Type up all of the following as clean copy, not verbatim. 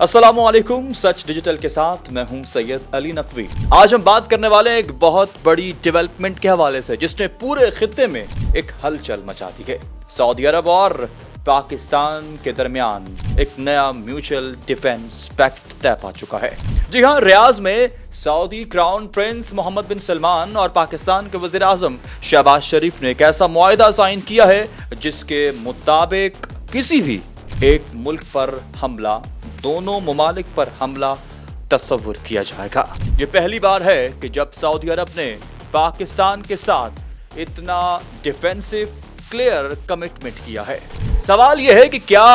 अस्सलामुअलैकुम, सच डिजिटल के साथ मैं हूं सैयद अली नकवी। आज हम बात करने वाले हैं एक बहुत बड़ी डेवलपमेंट के हवाले से जिसने पूरे खित्ते में एक हलचल मचा दी है। सऊदी अरब और पाकिस्तान के दरमियान एक नया म्यूचुअल डिफेंस पैक्ट तय पा चुका है। जी हां, रियाज में सऊदी क्राउन प्रिंस मोहम्मद बिन सलमान और पाकिस्तान के वजीर आजम शहबाज शरीफ ने एक ऐसा मुआहिदा साइन किया है जिसके मुताबिक किसी भी एक मुल्क पर हमला, दोनों ममालिक पर हमला तस्वुर किया जाएगा। ये पहली बार है कि जब सऊदी अरब ने पाकिस्तान के साथ इतना डिफेंसिव क्लियर कमिटमेंट किया है। सवाल यह है कि क्या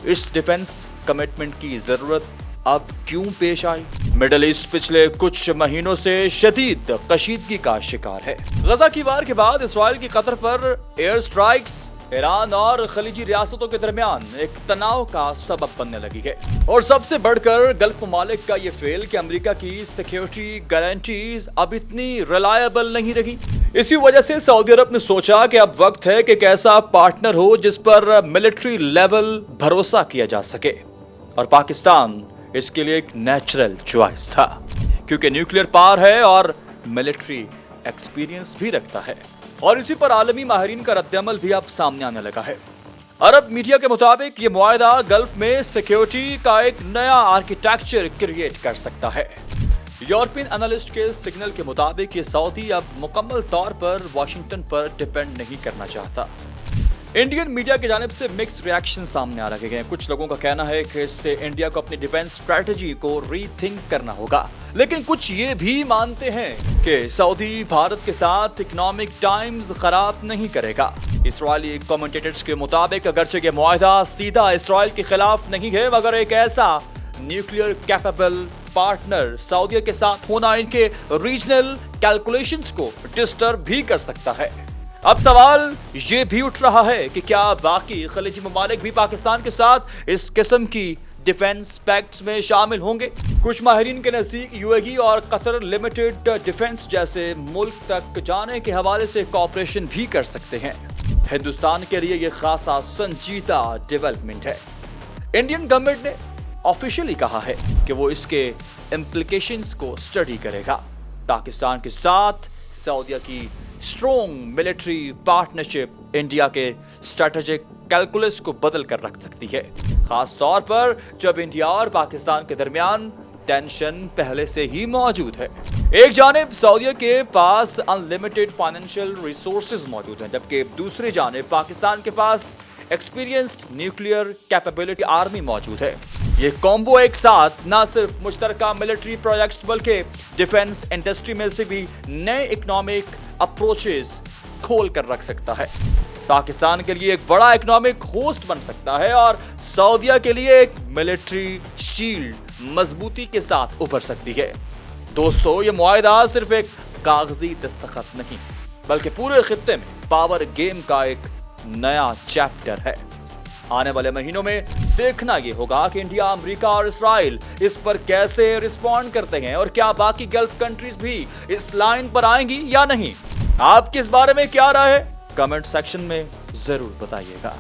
इस डिफेंस कमिटमेंट की जरूरत अब क्यों पेश आई? मिडल ईस्ट पिछले कुछ महीनों से शदीद कशीदगी का शिकार है। गजा की वार के बाद इसराइल की कतर पर एयर स्ट्राइक्स ईरान और खलीजी रियासतों के दरमियान एक तनाव का सबब बनने लगी है। और सबसे बढ़कर गल्फ ममालिक का ये फेल कि अमेरिका की सिक्योरिटी गारंटीज अब इतनी रिलायबल नहीं रही। इसी वजह से सऊदी अरब ने सोचा कि अब वक्त है कि एक ऐसा पार्टनर हो जिस पर मिलिट्री लेवल भरोसा किया जा सके, और पाकिस्तान इसके लिए एक नेचुरल चॉइस था क्योंकि न्यूक्लियर पावर है और मिलिट्री एक्सपीरियंस भी रखता है। और इसी पर आलमी माहिरीन का रद्दअमल भी अब सामने आने लगा है। अरब मीडिया के मुताबिक ये मुआहिदा गल्फ में सिक्योरिटी का एक नया आर्किटेक्चर क्रिएट कर सकता है। यूरोपियन एनालिस्ट के सिग्नल के मुताबिक ये सऊदी अब मुकम्मल तौर पर वाशिंगटन पर डिपेंड नहीं करना चाहता। इंडियन मीडिया की जानिब से मिक्स रिएक्शन सामने आ रहे हैं। कुछ लोगों का कहना है कि इससे इंडिया को अपनी डिफेंस स्ट्रेटजी को रीथिंक करना होगा, लेकिन कुछ ये भी मानते हैं कि सऊदी भारत के साथ इकोनॉमिक टाइम्स खराब नहीं करेगा। इजरायली कमेंटेटर्स के मुताबिक अगरचे ये मुआहिदा सीधा इसराइल के खिलाफ नहीं है, मगर एक ऐसा न्यूक्लियर कैपेबल पार्टनर सऊदी के साथ होना इनके रीजनल कैलकुलेशंस को डिस्टर्ब भी कर सकता है। अब सवाल ये भी उठ रहा है कि क्या बाकी खलीजी ममालिक भी पाकिस्तान के साथ इस किस्म की डिफेंस पैक्ट्स में शामिल होंगे? कुछ माहिरीन के नजदीक यूएई और कतर लिमिटेड डिफेंस जैसे मुल्क तक जाने के हवाले से कॉपरेशन भी कर सकते हैं। हिंदुस्तान के लिए यह खासा संजीदा डेवलपमेंट है। इंडियन गवर्नमेंट ने ऑफिशियली कहा है कि वो इसके इम्प्लीकेशंस को स्टडी करेगा। पाकिस्तान के साथ सऊदी की स्ट्रॉन्ग मिलिट्री पार्टनरशिप इंडिया के स्ट्रेटेजिक कैलकुलस को बदल कर रख सकती है, खास तौर पर जब इंडिया और पाकिस्तान के दरमियान टेंशन पहले से ही मौजूद है। एक जानिब सऊदी के पास अनलिमिटेड फाइनेंशियल रिसोर्सेज मौजूद हैं, जबकि दूसरी जानिब पाकिस्तान के पास एक्सपीरियंस्ड न्यूक्लियर कैपेबिलिटी आर्मी मौजूद है। ये कॉम्बो एक साथ न सिर्फ मुश्तरका मिलिट्री प्रोजेक्ट्स बल्कि डिफेंस इंडस्ट्री में से भी नए इकोनॉमिक अप्रोचेस खोल कर रख सकता है। पाकिस्तान के लिए एक बड़ा इकोनॉमिक होस्ट बन सकता है और सऊदीया के लिए एक मिलिट्री शील्ड मजबूती के साथ उभर सकती है। दोस्तों, ये मुआहिदा सिर्फ एक कागजी दस्तखत नहीं बल्कि पूरे खित्ते में पावर गेम का एक नया चैप्टर है। आने वाले महीनों में देखना ये होगा कि इंडिया, अमेरिका और इसराइल इस पर कैसे रिस्पॉन्ड करते हैं और क्या बाकी गल्फ कंट्रीज भी इस लाइन पर आएंगी या नहीं। आपकी इस बारे में क्या राय है? कमेंट सेक्शन में जरूर बताइएगा।